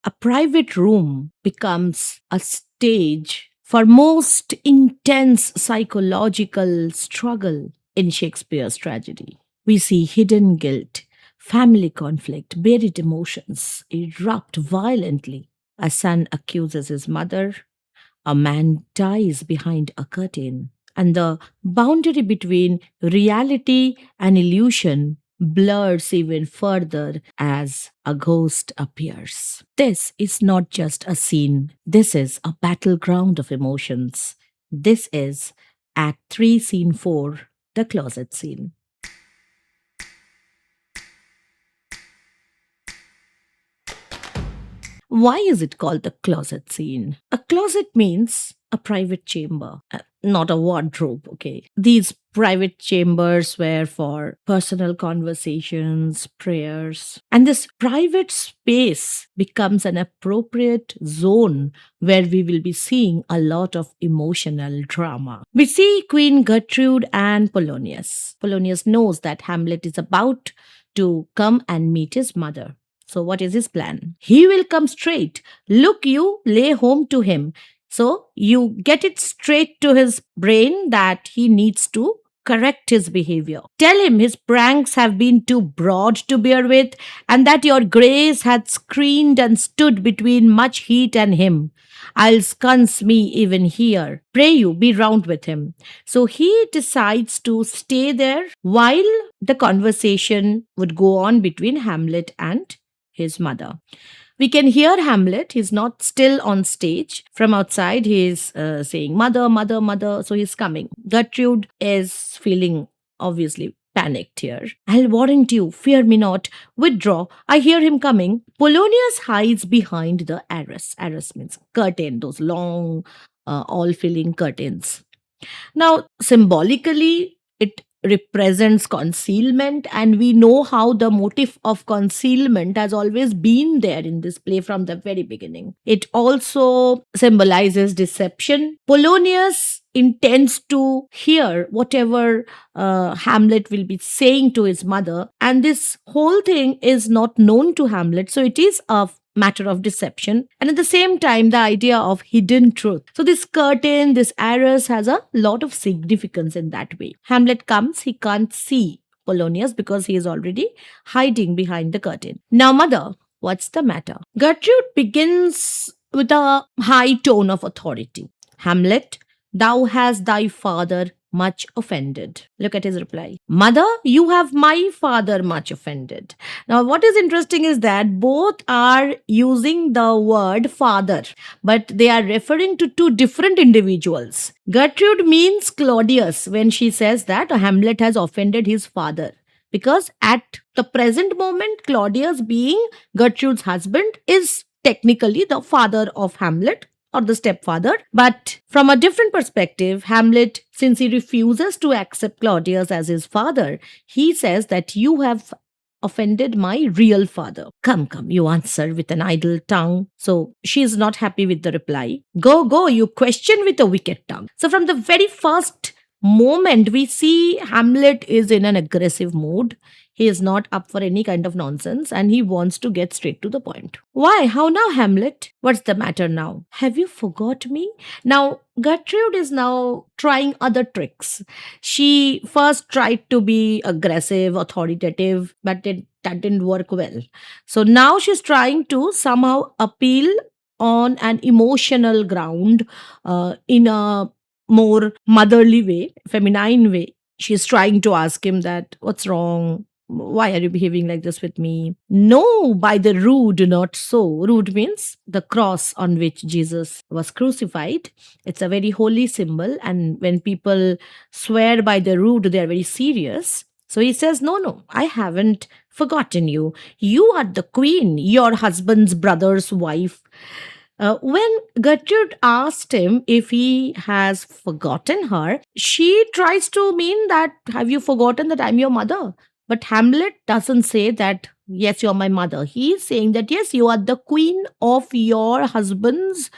a private room becomes a stage for most intense psychological struggle in Shakespeare's tragedy. We see hidden guilt, family conflict, buried emotions erupt violently. A son accuses his mother, a man dies behind a curtain, and the boundary between reality and illusion blurs even further as a ghost appears. This is not just a scene, this is a battleground of emotions. This is Act 3, Scene 4, the closet scene. Why is it called the closet scene? A closet means a private chamber, not a wardrobe, okay? These private chambers were for personal conversations, prayers, and this private space becomes an appropriate zone where we will be seeing a lot of emotional drama. We see Queen Gertrude and Polonius. Polonius knows that Hamlet is about to come and meet his mother. So, what is his plan? He will come straight. Look, you lay home to him. So, you get it straight to his brain that he needs to correct his behavior. Tell him his pranks have been too broad to bear with, and that your grace had screened and stood between much heat and him. I'll sconce me even here. Pray you be round with him. So he decides to stay there while the conversation would go on between Hamlet and his mother. We can hear Hamlet. He's not still on stage. From outside, he is saying, Mother, mother, mother. So he's coming. Gertrude is feeling obviously panicked here. I'll warrant you, fear me not. Withdraw. I hear him coming. Polonius hides behind the arras. Arras means curtain, those long, all filling curtains. Now, symbolically, it represents concealment, and we know how the motive of concealment has always been there in this play from the very beginning. It also symbolizes deception. Polonius intends to hear whatever Hamlet will be saying to his mother, and this whole thing is not known to Hamlet, so it is a matter of deception, and at the same time the idea of hidden truth. So this curtain, this arras has a lot of significance in that way. Hamlet comes, he can't see Polonius because he is already hiding behind the curtain. Now, mother, what's the matter? Gertrude begins with a high tone of authority. Hamlet, thou hast thy father much offended. Look at his reply. Mother, you have my father much offended. Now, what is interesting is that both are using the word father, but they are referring to two different individuals. Gertrude means Claudius when she says that Hamlet has offended his father. Because at the present moment, Claudius, being Gertrude's husband, is technically the father of Hamlet, or the stepfather. But from a different perspective, Hamlet, since he refuses to accept Claudius as his father, he says that you have offended my real father. Come, come, you answer with an idle tongue. So she is not happy with the reply. Go, go, you question with a wicked tongue. So from the very first moment, we see Hamlet is in an aggressive mood. He is not up for any kind of nonsense and he wants to get straight to the point. Why? How now, Hamlet? What's the matter now? Have you forgot me? Now, Gertrude is now trying other tricks. She first tried to be aggressive, authoritative, but that didn't work well. So now she's trying to somehow appeal on an emotional ground in a more motherly way, feminine way. She's trying to ask him that, what's wrong? Why are you behaving like this with me? No, by the rood, not so. Rood means the cross on which Jesus was crucified. It's a very holy symbol. And when people swear by the rood, they are very serious. So he says, no, no, I haven't forgotten you. You are the queen, your husband's brother's wife. When Gertrude asked him if he has forgotten her, she tries to mean that, have you forgotten that I'm your mother? But Hamlet doesn't say that, yes, you're my mother. He's saying that, yes, you are the queen of your husband's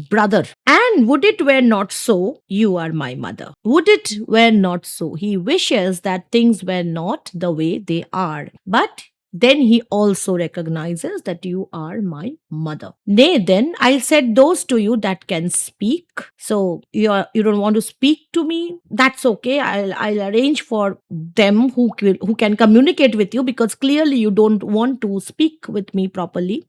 brother. And would it were not so, you are my mother. Would it were not so. He wishes that things were not the way they are. But then he also recognizes that you are my mother. Nay, then I'll set those to you that can speak. So you don't want to speak to me? That's okay. I'll arrange for them who can communicate with you, because clearly you don't want to speak with me properly.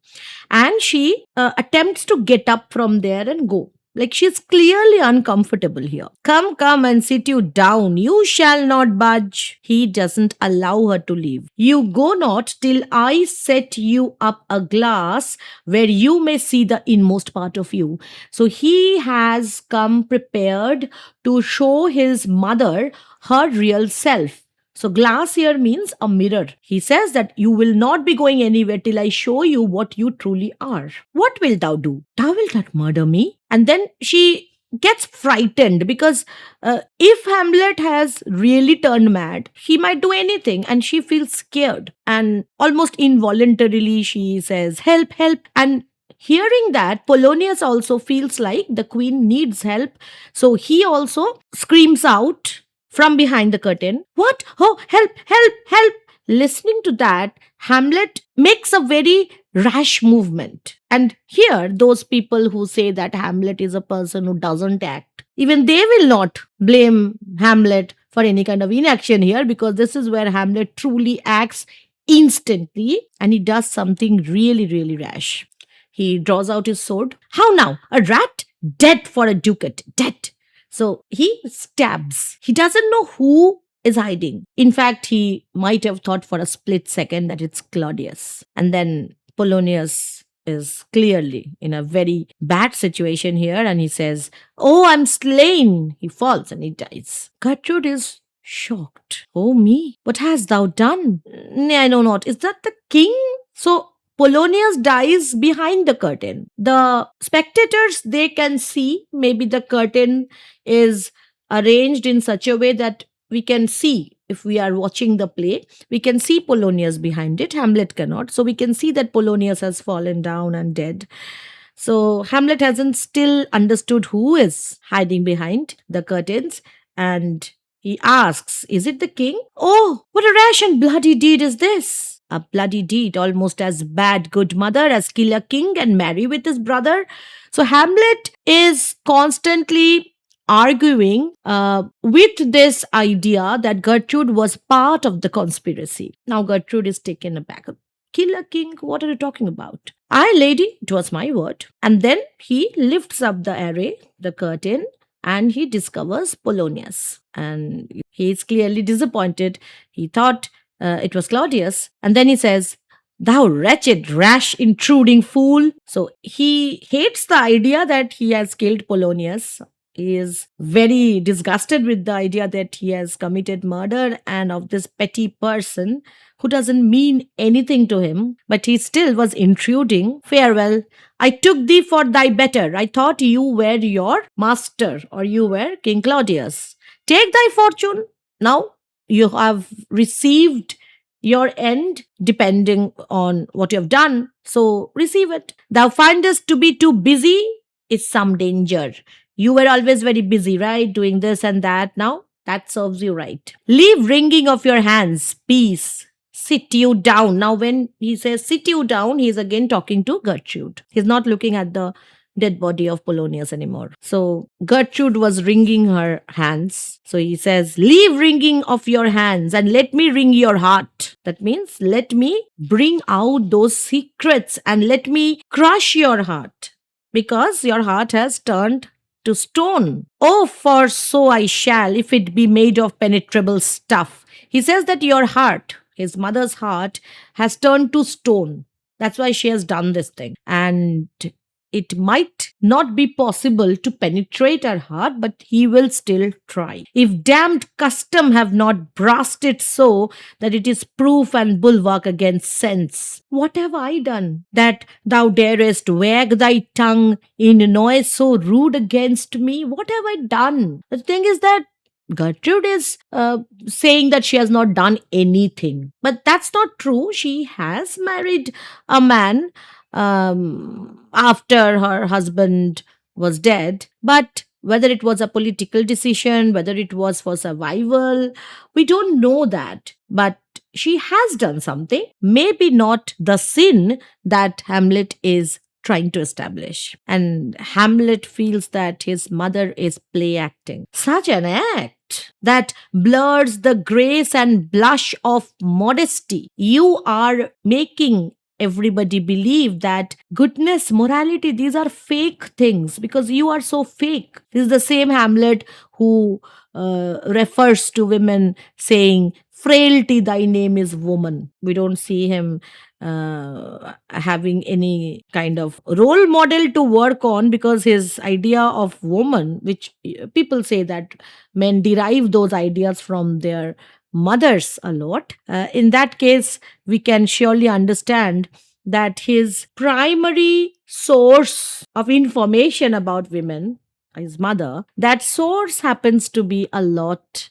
And she attempts to get up from there and go. Like, she's clearly uncomfortable here. Come, come and sit you down. You shall not budge. He doesn't allow her to leave. You go not till I set you up a glass where you may see the inmost part of you. So he has come prepared to show his mother her real self. So glass here means a mirror. He says that you will not be going anywhere till I show you what you truly are. What wilt thou do? Thou wilt not murder me. And then she gets frightened, because if Hamlet has really turned mad, he might do anything, and she feels scared. And almost involuntarily she says, help, help. And hearing that, Polonius also feels like the queen needs help. So he also screams out from behind the curtain, what? Oh, help, help, help. Listening to that, Hamlet makes a very rash movement. And here, those people who say that Hamlet is a person who doesn't act, even they will not blame Hamlet for any kind of inaction here, because this is where Hamlet truly acts instantly, and he does something really, really rash. He draws out his sword. How now? A rat? Dead for a ducat. Dead. So he stabs. He doesn't know who is hiding. In fact, he might have thought for a split second that it's Claudius. And then Polonius is clearly in a very bad situation here, and he says, oh, I'm slain. He falls and he dies. Gertrude is shocked. Oh, me, what hast thou done? Nay, I know not. Is that the king? So Polonius dies behind the curtain. The spectators, they can see, maybe the curtain is arranged in such a way that we can see, if we are watching the play, we can see Polonius behind it. Hamlet cannot. So we can see that Polonius has fallen down and dead. So Hamlet hasn't still understood who is hiding behind the curtains, and he asks, is it the king? Oh, what a rash and bloody deed is this! A bloody deed, almost as bad, good mother, as kill a king and marry with his brother. So Hamlet is constantly arguing with this idea that Gertrude was part of the conspiracy. Now Gertrude is taken aback. Kill a king? What are you talking about? Aye, lady, it was my word. And then he lifts up the array, the curtain, and he discovers Polonius. And he is clearly disappointed. He thought it was Claudius. And then he says, thou wretched, rash, intruding fool. So he hates the idea that he has killed Polonius. He is very disgusted with the idea that he has committed murder, and of this petty person who doesn't mean anything to him, but he still was intruding. Farewell. I took thee for thy better. I thought you were your master, or you were King Claudius. Take thy fortune. Now you have received your end, depending on what you have done. So receive it. Thou findest to be too busy is some danger. You were always very busy, right? Doing this and that. Now that serves you right. Leave wringing of your hands. Peace. Sit you down. Now when he says sit you down, he's again talking to Gertrude. He's not looking at the dead body of Polonius anymore. So Gertrude was wringing her hands. So he says, leave wringing of your hands and let me wring your heart. That means let me bring out those secrets and let me crush your heart, because your heart has turned to stone. Oh, for so I shall, if it be made of penetrable stuff. He says that your heart, his mother's heart, has turned to stone. That's why she has done this thing. And it might not be possible to penetrate her heart, but he will still try. If damned custom have not brassed it so that it is proof and bulwark against sense, what have I done that thou darest wag thy tongue in noise so rude against me? What have I done? The thing is that Gertrude is saying that she has not done anything, but that's not true. She has married a man after her husband was dead. But whether it was a political decision, whether it was for survival, we don't know that. But she has done something, maybe not the sin that Hamlet is trying to establish. And Hamlet feels that his mother is play acting. Such an act that blurs the grace and blush of modesty. You are making everybody believe that goodness, morality, these are fake things because you are so fake. This is the same Hamlet who refers to women saying, frailty, thy name is woman. We don't see him having any kind of role model to work on, because his idea of woman, which people say that men derive those ideas from their mothers a lot. In that case, we can surely understand that his primary source of information about women, his mother, that source happens to be a lot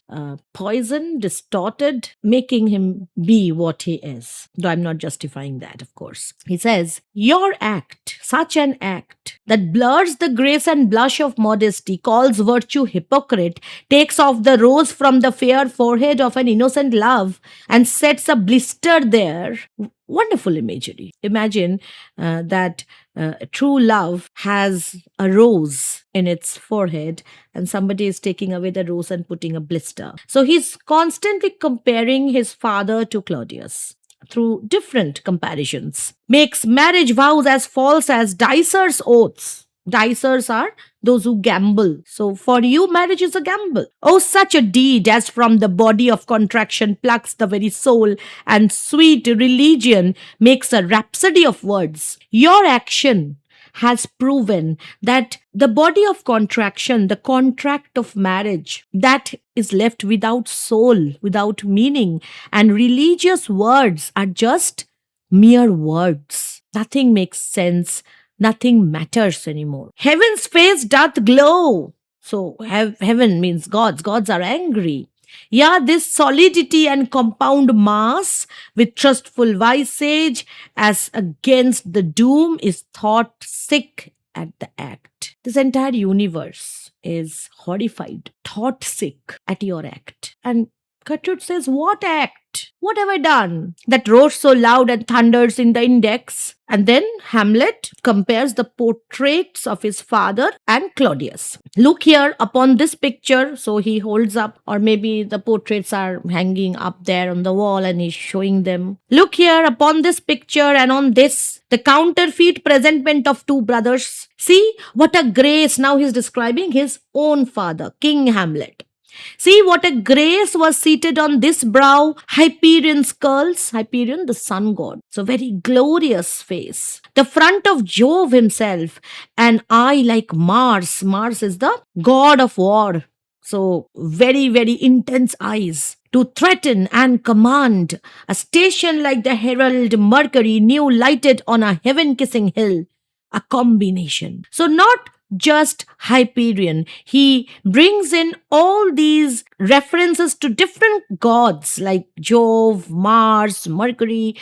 poisoned, distorted, making him be what he is. Though I'm not justifying that, of course. He says, your act, such an act that blurs the grace and blush of modesty, calls virtue hypocrite, takes off the rose from the fair forehead of an innocent love, and sets a blister there. Wonderful imagery. Imagine that true love has a rose in its forehead, and somebody is taking away the rose and putting a blister. So he's constantly comparing his father to Claudius through different comparisons. Makes marriage vows as false as dicers' oaths. Dicers are those who gamble. So for you, marriage is a gamble. Oh, such a deed as from the body of contraction plucks the very soul, and sweet religion makes a rhapsody of words. Your action has proven that the body of contraction, the contract of marriage, that is left without soul, without meaning, and religious words are just mere words. Nothing makes sense. Nothing matters anymore. Heaven's face doth glow. So heaven means gods. Gods are angry. Yeah, this solidity and compound mass with trustful visage as against the doom is thought sick at the act. This entire universe is horrified, thought sick at your act. And Gertrude says, what act? What have I done that roars so loud and thunders in the index? And then Hamlet compares the portraits of his father and Claudius. Look here upon this picture. So he holds up, or maybe the portraits are hanging up there on the wall and he's showing them. Look here upon this picture, and on this, the counterfeit presentment of two brothers. See what a grace. Now he's describing his own father, King Hamlet. See what a grace was seated on this brow, Hyperion's curls, Hyperion, the sun god. So very glorious face. The front of Jove himself, an eye like Mars. Mars is the god of war. So very, very intense eyes. To threaten and command, a station like the herald Mercury, new lighted on a heaven-kissing hill. A combination. So not just Hyperion. He brings in all these references to different gods like Jove, Mars, Mercury,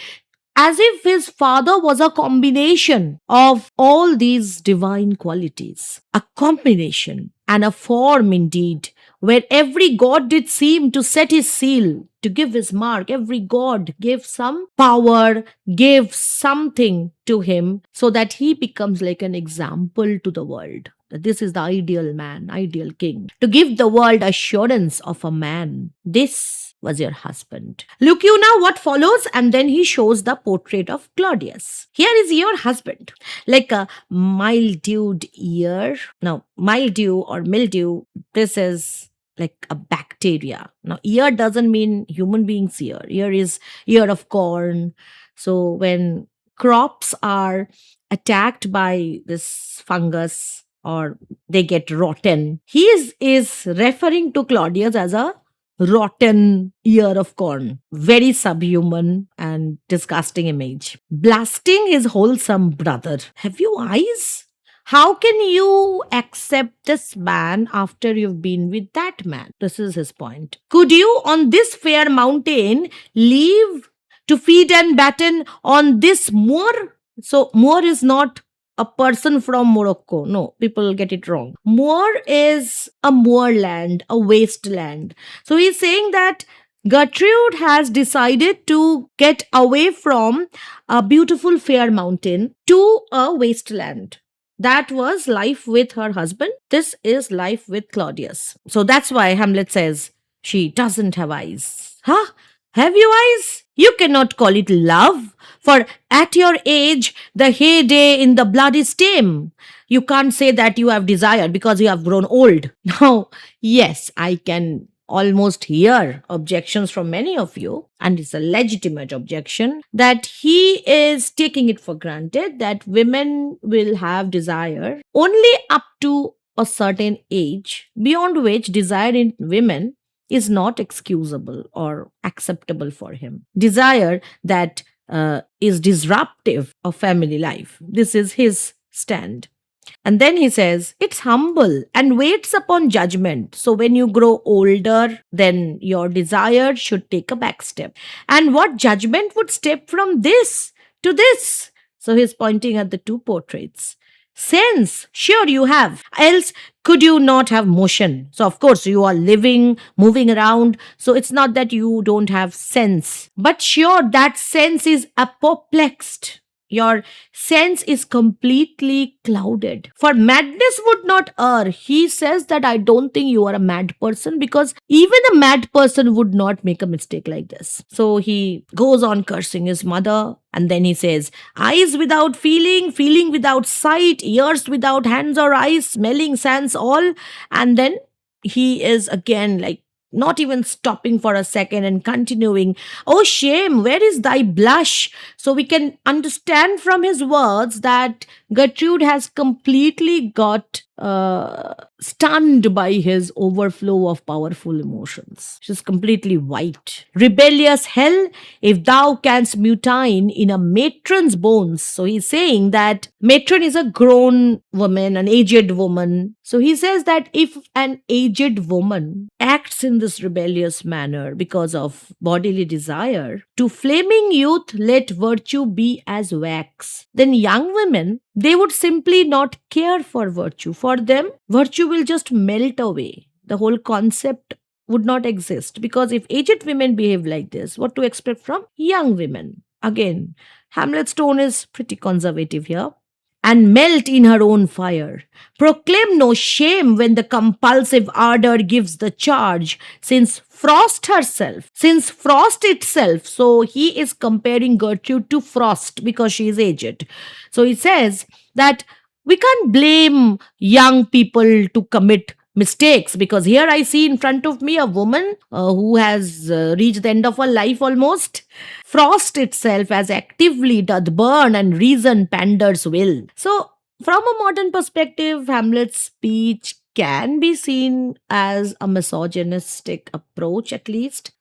as if his father was a combination of all these divine qualities. A combination and a form indeed, where every god did seem to set his seal, to give his mark. Every god gave some power, gave something to him, so that he becomes like an example to the world. This is the ideal man, ideal king. To give the world assurance of a man. This was your husband. Look you now what follows, and then he shows the portrait of Claudius. Here is your husband, like a mildewed ear. Now, mildew or mildew, this is like a bacteria. Now, ear doesn't mean human being's ear. Ear is ear of corn. So when crops are attacked by this fungus or they get rotten, he is referring to Claudius as a rotten ear of corn. Very subhuman and disgusting image. Blasting his wholesome brother. Have you eyes? How can you accept this man after you've been with that man? This is his point. Could you on this fair mountain leave to feed and batten on this moor? So Moor is not a person from Morocco. No, people get it wrong. Moor is a moorland, a wasteland. So he's saying that Gertrude has decided to get away from a beautiful fair mountain to a wasteland. That was life with her husband. This is life with Claudius. So that's why Hamlet says she doesn't have eyes. Huh? Have you eyes? You cannot call it love, for at your age, the heyday in the blood is tame. You can't say that you have desire because you have grown old. Now, yes, I can almost hear objections from many of you, and it's a legitimate objection that he is taking it for granted that women will have desire only up to a certain age, beyond which desire in women is not excusable or acceptable for him. Desire that is disruptive of family life. This is his stand. And then he says, it's humble and waits upon judgment. So when you grow older, then your desire should take a back step. And what judgment would step from this to this? So he's pointing at the two portraits. Sense, sure you have. Else, could you not have motion? So, of course, you are living, moving around. So, it's not that you don't have sense. But sure, that sense is apoplexed. Your sense is completely clouded. For madness would not err. He says that I don't think you are a mad person because even a mad person would not make a mistake like this. So he goes on cursing his mother, and then he says, eyes without feeling, feeling without sight, ears without hands or eyes, smelling sans all. And then he is again like not even stopping for a second and continuing, oh shame, where is thy blush? So we can understand from his words that Gertrude has completely got stunned by his overflow of powerful emotions. She's completely white. Rebellious hell, if thou canst mutine in a matron's bones. So he's saying that matron is a grown woman, an aged woman. So he says that if an aged woman acts in this rebellious manner because of bodily desire, to flaming youth let virtue be as wax. Then young women, they would simply not care for virtue. For them, virtue will just melt away. The whole concept would not exist because if aged women behave like this, what to expect from young women? Again, Hamlet's tone is pretty conservative here. And melt in her own fire. Proclaim no shame when the compulsive ardor gives the charge, since Frost herself, since Frost itself, so he is comparing Gertrude to Frost because she is aged. So he says that we can't blame young people to commit mistakes because here I see in front of me a woman who has reached the end of her life almost. Frost itself as actively doth burn and reason panders will. So, from a modern perspective, Hamlet's speech can be seen as a misogynistic approach, at least.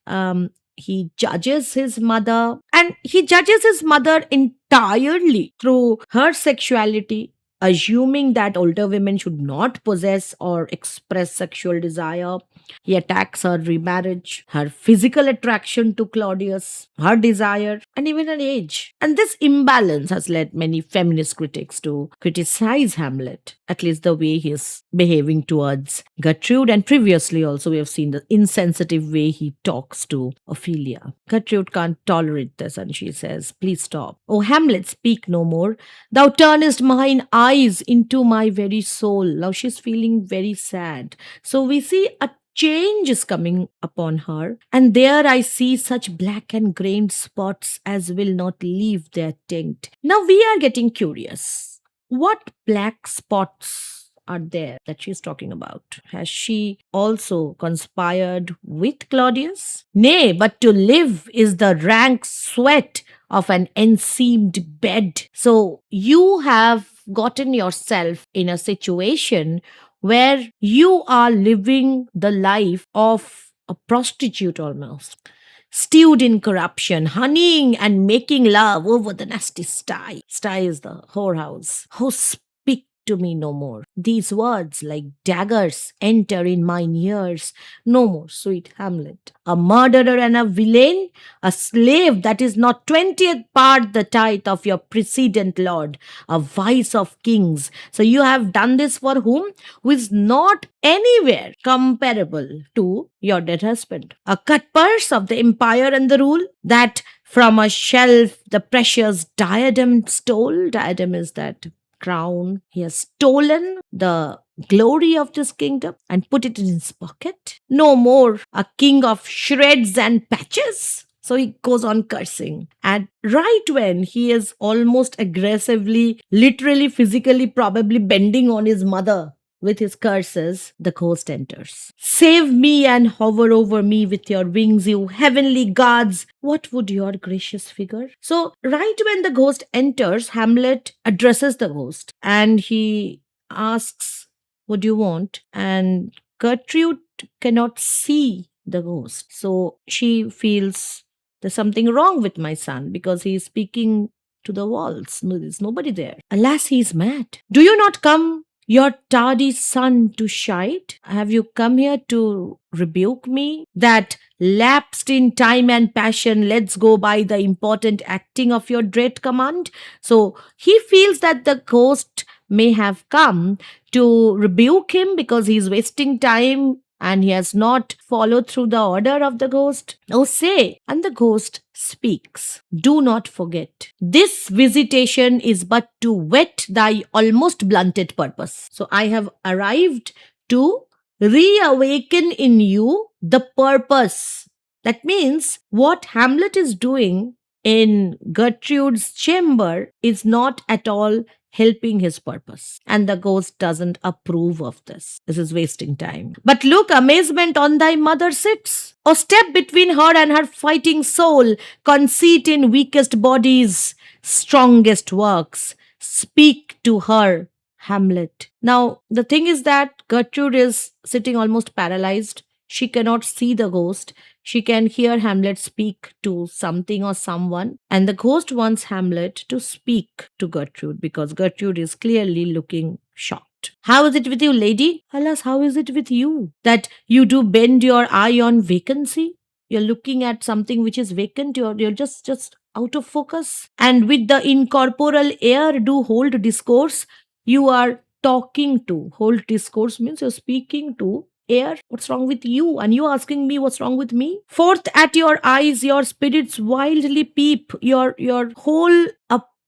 He judges his mother, and he judges his mother entirely through her sexuality, assuming that older women should not possess or express sexual desire. He attacks her remarriage, her physical attraction to Claudius, her desire, and even her age. And this imbalance has led many feminist critics to criticize Hamlet, at least the way he is behaving towards Gertrude. And previously, also, we have seen the insensitive way he talks to Ophelia. Gertrude can't tolerate this, and she says, please stop. Oh, Hamlet, speak no more. Thou turnest mine eyes into my very soul. Now she's feeling very sad. So we see a change is coming upon her, and there I see such black and grained spots as will not leave their tint. Now we are getting curious. What black spots are there that she's talking about? Has she also conspired with Claudius? Nay, but to live is the rank sweat of an enseamed bed. So you have gotten yourself in a situation where you are living the life of a prostitute almost, stewed in corruption, honeying and making love over the nasty sty. Sty is the whorehouse. Oh, speak to me no more. These words, like daggers, enter in mine ears. No more, sweet Hamlet. A murderer and a villain, a slave that is not 20th part the tithe of your precedent lord, a vice of kings. So you have done this for whom? Who is not anywhere comparable to your dead husband. A cut purse of the empire and the rule, that from a shelf the precious diadem stole. Diadem is that crown. He has stolen the glory of this kingdom and put it in his pocket. No more a king of shreds and patches. So he goes on cursing. And right when he is almost aggressively, literally, physically, probably bending on his mother with his curses, the ghost enters. Save me and hover over me with your wings, you heavenly gods. What would your gracious figure? So, right when the ghost enters, Hamlet addresses the ghost and he asks, what do you want? And Gertrude cannot see the ghost. So, she feels there's something wrong with my son because he is speaking to the walls. No, there's nobody there. Alas, he is mad. Do you not come your tardy son to chide? Have you come here to rebuke me? That lapsed in time and passion, let's go by the important acting of your dread command. So he feels that the ghost may have come to rebuke him because he's wasting time and he has not followed through the order of the ghost. Oh, say, and the ghost speaks. Do not forget, this visitation is but to whet thy almost blunted purpose. So I have arrived to reawaken in you the purpose. That means what Hamlet is doing in Gertrude's chamber is not at all helping his purpose. And the ghost doesn't approve of this. This is wasting time. But look, amazement on thy mother sits. O step between her and her fighting soul, conceit in weakest bodies, strongest works. Speak to her, Hamlet. Now, the thing is that Gertrude is sitting almost paralyzed. She cannot see the ghost. She can hear Hamlet speak to something or someone. And the ghost wants Hamlet to speak to Gertrude because Gertrude is clearly looking shocked. How is it with you, lady? Alas, how is it with you? That you do bend your eye on vacancy? You're looking at something which is vacant. You're just out of focus. And with the incorporeal air do hold discourse. You are talking to. Hold discourse means you're speaking to air. What's wrong with you? And you asking me what's wrong with me? Forth at your eyes, your spirits wildly peep. Your whole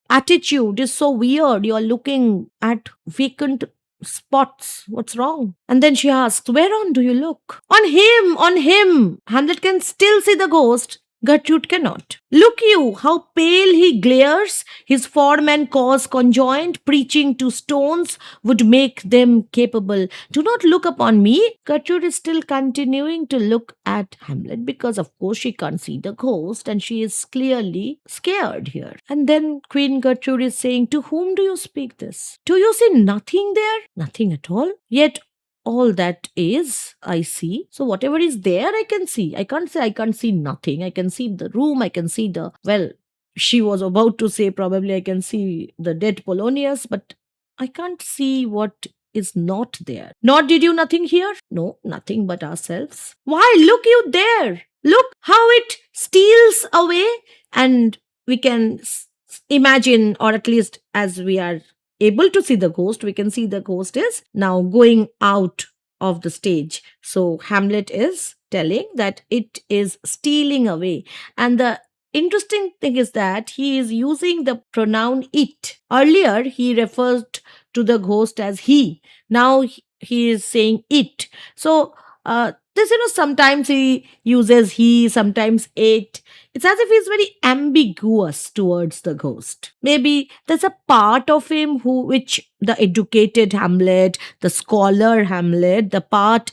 attitude is so weird. You're looking at vacant spots. What's wrong? And then she asks, whereon do you look? On him, on him. Hamlet can still see the ghost. Gertrude cannot. Look you, how pale he glares, his form and cause conjoined, preaching to stones would make them capable. Do not look upon me. Gertrude is still continuing to look at Hamlet because of course she can't see the ghost and she is clearly scared here. And then Queen Gertrude is saying, to whom do you speak this? Do you see nothing there? Nothing at all? Yet all that is, I see. So whatever is there, I can see. I can't say I can't see nothing. I can see the room. I can see she was about to say probably I can see the dead Polonius, but I can't see what is not there. Nor did you nothing here? No, nothing but ourselves. Why, look you there. Look how it steals away. And we can imagine, or at least as we are able to see the ghost, we can see the ghost is now going out of the stage. So Hamlet is telling that it is stealing away. And the interesting thing is that he is using the pronoun it. Earlier, he referred to the ghost as he. Now he is saying it. So this, sometimes he uses he, sometimes it. It's as if he's very ambiguous towards the ghost. Maybe there's a part of him which the educated Hamlet, the scholar Hamlet, the part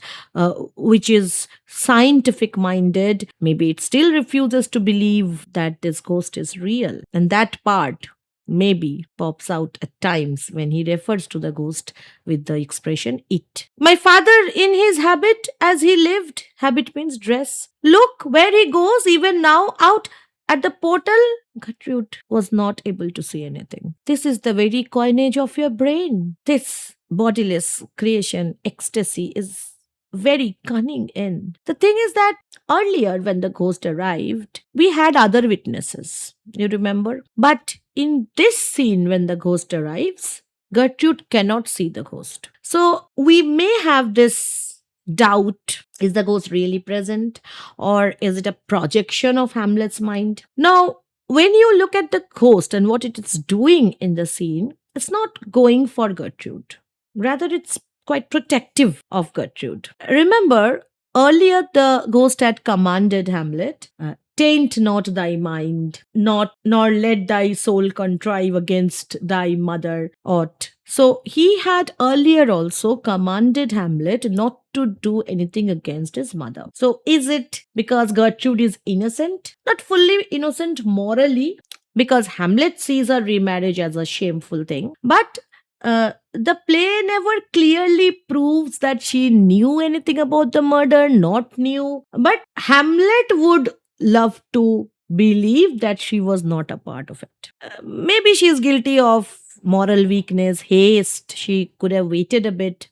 which is scientific minded, maybe it still refuses to believe that this ghost is real. And that part maybe pops out at times when he refers to the ghost with the expression it. My father in his habit as he lived, habit means dress. Look where he goes even now out At the portal, Gertrude was not able to see anything. This is the very coinage of your brain. This bodiless creation ecstasy is very cunning in. The thing is that earlier, when the ghost arrived, we had other witnesses. You remember? But in this scene, when the ghost arrives, Gertrude cannot see the ghost. So we may have this doubt, is the ghost really present, or is it a projection of Hamlet's mind? Now, when you look at the ghost and what it is doing in the scene, it's not going for Gertrude. Rather, it's quite protective of Gertrude. Remember, earlier the ghost had commanded Hamlet, taint not thy mind, not nor let thy soul contrive against thy mother aught. So he had earlier also commanded Hamlet not to do anything against his mother. So is it because Gertrude is innocent? Not fully innocent morally, because Hamlet sees her remarriage as a shameful thing, but the play never clearly proves that she knew anything about the murder, not knew. But Hamlet would love to believe that she was not a part of it. Maybe she is guilty of moral weakness, haste. She could have waited a bit.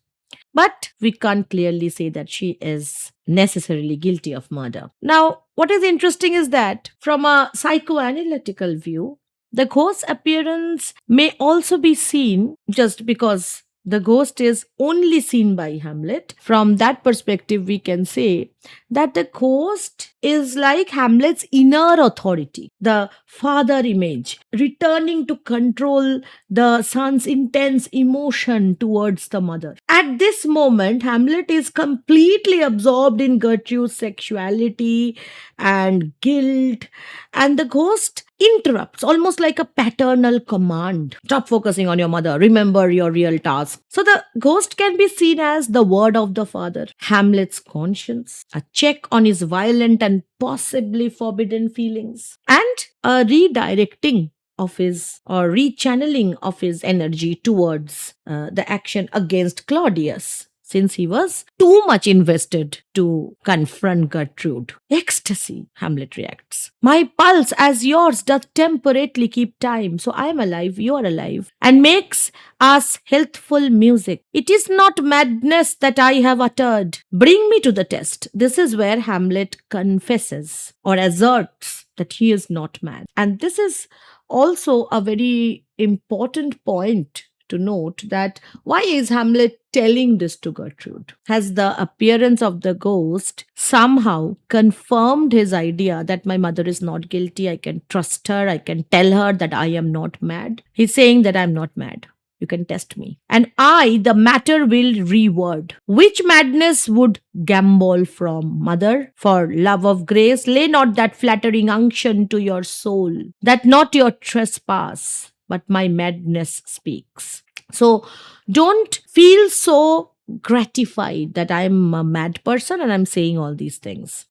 But we can't clearly say that she is necessarily guilty of murder. Now, what is interesting is that from a psychoanalytical view, the ghost's appearance may also be seen just because the ghost is only seen by Hamlet. From that perspective, we can say that the ghost is like Hamlet's inner authority, the father image, returning to control the son's intense emotion towards the mother. At this moment, Hamlet is completely absorbed in Gertrude's sexuality and guilt, and the ghost interrupts almost like a paternal command. Stop focusing on your mother, remember your real task. So the ghost can be seen as the word of the father, Hamlet's conscience, a check on his violent and possibly forbidden feelings, and a redirecting of his or rechanneling of his energy towards the action against Claudius, since he was too much invested to confront Gertrude. Ecstasy, Hamlet reacts. My pulse, as yours, doth temperately keep time. So I am alive, you are alive, and makes us healthful music. It is not madness that I have uttered. Bring me to the test. This is where Hamlet confesses or asserts that he is not mad. And this is also a very important point to note, that why is Hamlet telling this to Gertrude? Has the appearance of the ghost somehow confirmed his idea that my mother is not guilty? I can trust her. I can tell her that I am not mad. He's saying that I'm not mad. You can test me. And I, the matter, will reward. Which madness would gambol from mother? For love of grace, lay not that flattering unction to your soul, that not your trespass, but my madness speaks. So don't feel so gratified that I'm a mad person and I'm saying all these things.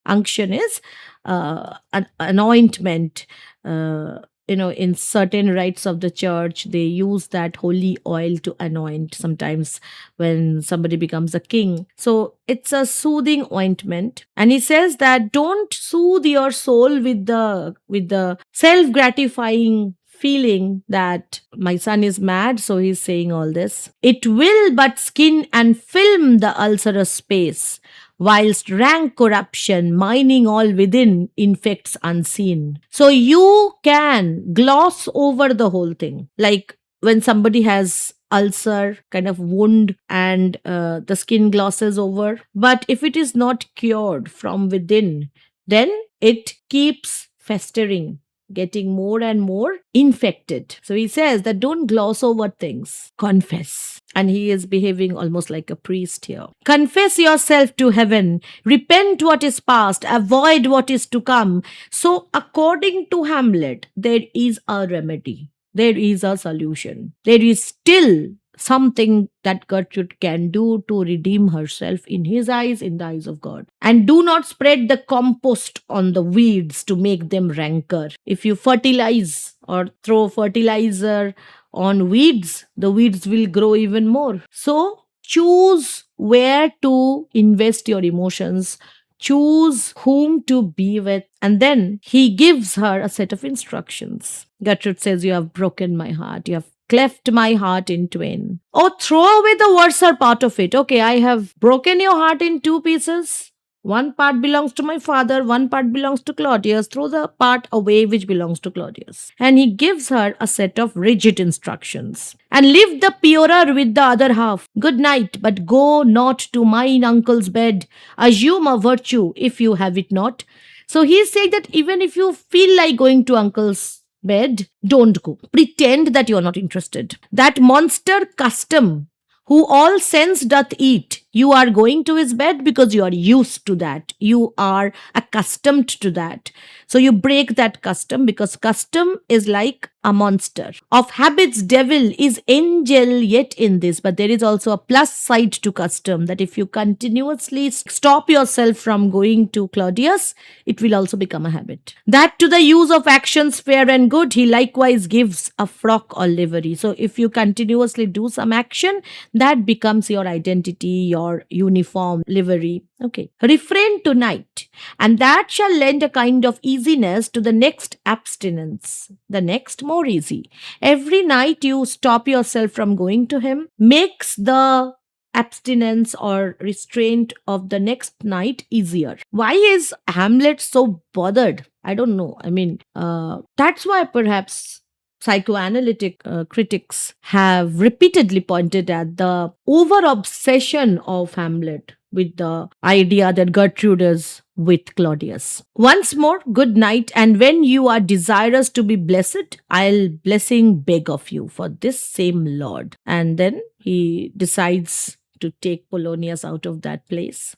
Unction is an anointment. In certain rites of the church, they use that holy oil to anoint sometimes when somebody becomes a king. So it's a soothing ointment. And he says that don't soothe your soul with the self-gratifying feeling that my son is mad, so he's saying all this. It will but skin and film the ulcerous space, whilst rank corruption, mining all within, infects unseen. So you can gloss over the whole thing. Like when somebody has ulcer kind of wound and the skin glosses over. But if it is not cured from within, then it keeps festering, getting more and more infected. So he says that don't gloss over things. Confess. And he is behaving almost like a priest here. Confess yourself to heaven. Repent what is past. Avoid what is to come. So according to Hamlet, there is a remedy. There is a solution. There is still something that Gertrude can do to redeem herself in his eyes, in the eyes of God. And do not spread the compost on the weeds to make them rancor. If you fertilize or throw fertilizer on weeds, the weeds will grow even more. So choose where to invest your emotions, choose whom to be with, and then he gives her a set of instructions. Gertrude says, "You have broken my heart. You have cleft my heart in twain." Oh, throw away the worser part of it. Okay, I have broken your heart in two pieces. One part belongs to my father, one part belongs to Claudius. Throw the part away which belongs to Claudius. And he gives her a set of rigid instructions. "And leave the purer with the other half. Good night, but go not to mine uncle's bed. Assume a virtue if you have it not." So he's saying that even if you feel like going to uncle's bed, don't go. Pretend that you're not interested. That monster custom, who all sense doth eat, you are going to his bed because you are used to that. You are accustomed to that. So you break that custom, because custom is like a monster. Of habits, devil is angel yet in this. But there is also a plus side to custom, that if you continuously stop yourself from going to Claudius, it will also become a habit. That to the use of actions fair and good, he likewise gives a frock or livery. So if you continuously do some action, that becomes your identity, your uniform livery. Okay. Refrain tonight, and that shall lend a kind of easiness to the next abstinence, the next more easy. Every night you stop yourself from going to him, makes the abstinence or restraint of the next night easier. Why is Hamlet so bothered? I don't know. I mean, that's why perhaps psychoanalytic critics have repeatedly pointed at the over obsession of Hamlet with the idea that Gertrude is with Claudius. Once more, good night, and when you are desirous to be blessed, I'll blessing beg of you for this same Lord. And then he decides to take Polonius out of that place.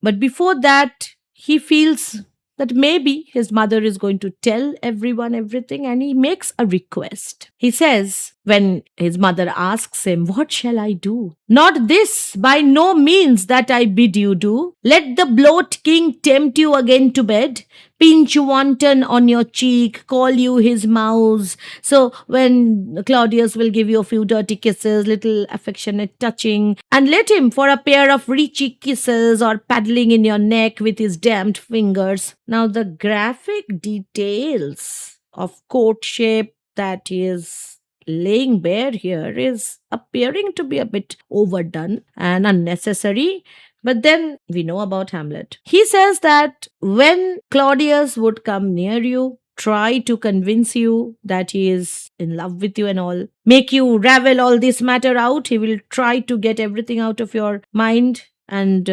But before that, he feels that maybe his mother is going to tell everyone everything, and he makes a request. He says, when his mother asks him, "What shall I do?" "Not this, by no means, that I bid you do. Let the bloat king tempt you again to bed, pinch wanton on your cheek, call you his mouse." So when Claudius will give you a few dirty kisses, little affectionate touching, and let him for a pair of reachy kisses or paddling in your neck with his damned fingers. Now the graphic details of courtship that he is laying bare here is appearing to be a bit overdone and unnecessary. But then we know about Hamlet. He says that when Claudius would come near you, try to convince you that he is in love with you and all, make you ravel all this matter out. He will try to get everything out of your mind, and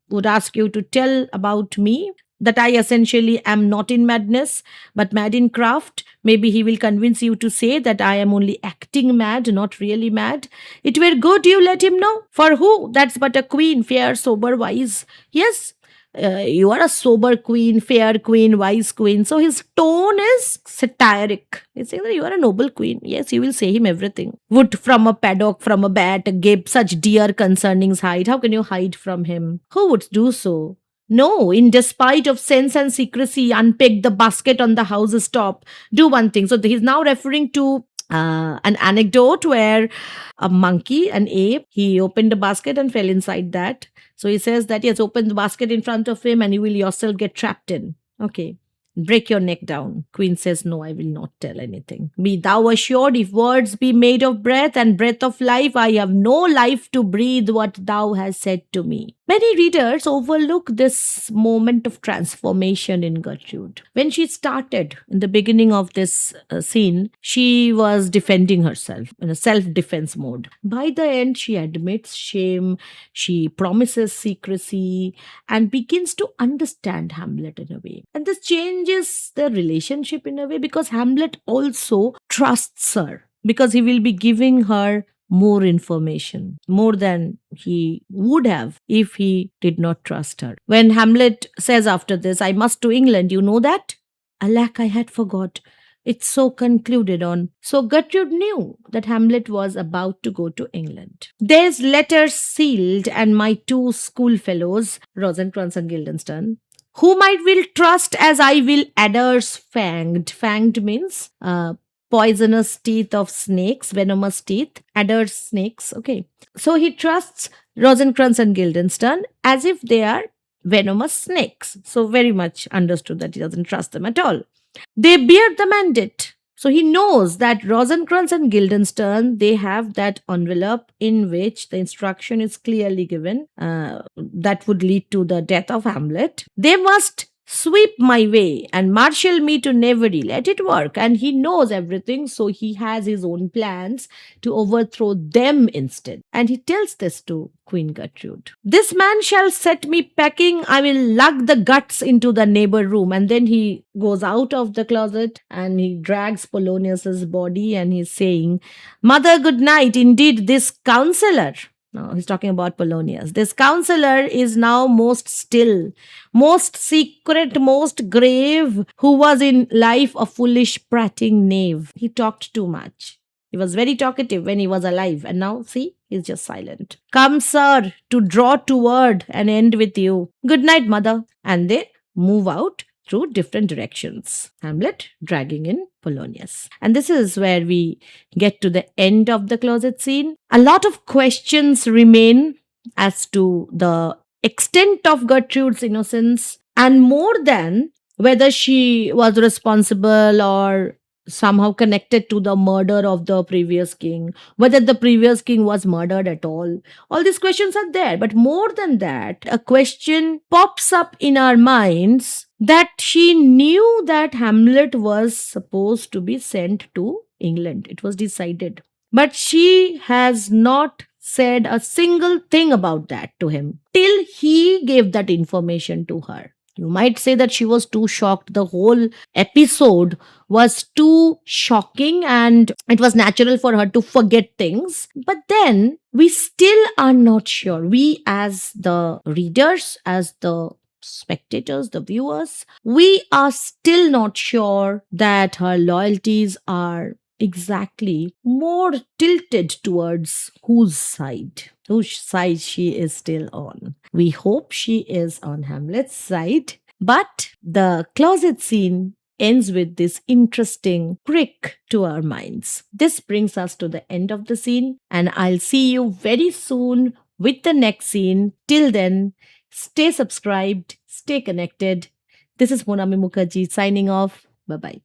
would ask you to tell about me, that I essentially am not in madness, but mad in craft. Maybe he will convince you to say that I am only acting mad, not really mad. It were good you let him know. For who? That's but a queen, fair, sober, wise. Yes, you are a sober queen, fair queen, wise queen. So his tone is satiric. He's saying that you are a noble queen. Yes, you will say him everything. Would from a paddock, from a bat, gape such dear concernings hide. How can you hide from him? Who would do so? No, in despite of sense and secrecy, unpeg the basket on the house's top. Do one thing. So he's now referring to an anecdote where a monkey, an ape, he opened a basket and fell inside that. So he says that he has opened the basket in front of him and you will yourself get trapped in. Okay. Break your neck down. Queen says, "No, I will not tell anything. Be thou assured, if words be made of breath and breath of life, I have no life to breathe what thou hast said to me." Many readers overlook this moment of transformation in Gertrude. When she started in the beginning of this scene, she was defending herself in a self-defense mode. By the end, she admits shame, she promises secrecy, and begins to understand Hamlet in a way. And this changes the relationship in a way, because Hamlet also trusts her, because he will be giving her more information, more than he would have if he did not trust her. When Hamlet says after this, "I must to England, you know that?" "Alack, I had forgot." It's so concluded on. So Gertrude knew that Hamlet was about to go to England. "There's letters sealed, and my two schoolfellows, Rosencrantz and Guildenstern, whom I will trust as I will adders fanged." Fanged means poisonous teeth of snakes, venomous teeth, adders, snakes. Okay. So he trusts Rosencrantz and Guildenstern as if they are venomous snakes. So, very much understood that he doesn't trust them at all. They beard the mandate. So he knows that Rosencrantz and Guildenstern, they have that envelope in which the instruction is clearly given that would lead to the death of Hamlet. They must sweep my way and marshal me to knavery. Let it work. And he knows everything, so he has his own plans to overthrow them instead. And he tells this to Queen Gertrude. This man shall set me packing. I will lug the guts into the neighbor room. And then he goes out of the closet and he drags Polonius's body and he's saying, Mother, good night. Indeed, this counselor. No, he's talking about Polonius. This counselor is now most still, most secret, most grave, who was in life a foolish prating knave. He talked too much. He was very talkative when he was alive, and now, see, he's just silent. Come, sir, to draw toward and end with you. Good night, mother. And they move out through different directions. Hamlet dragging in Polonius. And this is where we get to the end of the closet scene. A lot of questions remain as to the extent of Gertrude's innocence, and more than whether she was responsible or somehow connected to the murder of the previous king, whether the previous king was murdered at all. All these questions are there. But more than that, a question pops up in our minds that she knew that Hamlet was supposed to be sent to England. It was decided. But she has not said a single thing about that to him till he gave that information to her. You might say that she was too shocked. The whole episode was too shocking and it was natural for her to forget things. But then we still are not sure. We, as the readers, as the spectators, the viewers, we are still not sure that her loyalties are exactly more tilted towards whose side she is still on. We hope she is on Hamlet's side, but the closet scene ends with this interesting prick to our minds. This brings us to the end of the scene, and I'll see you very soon with the next scene. Till then, stay subscribed, stay connected. This is Monami Mukherjee signing off. Bye bye.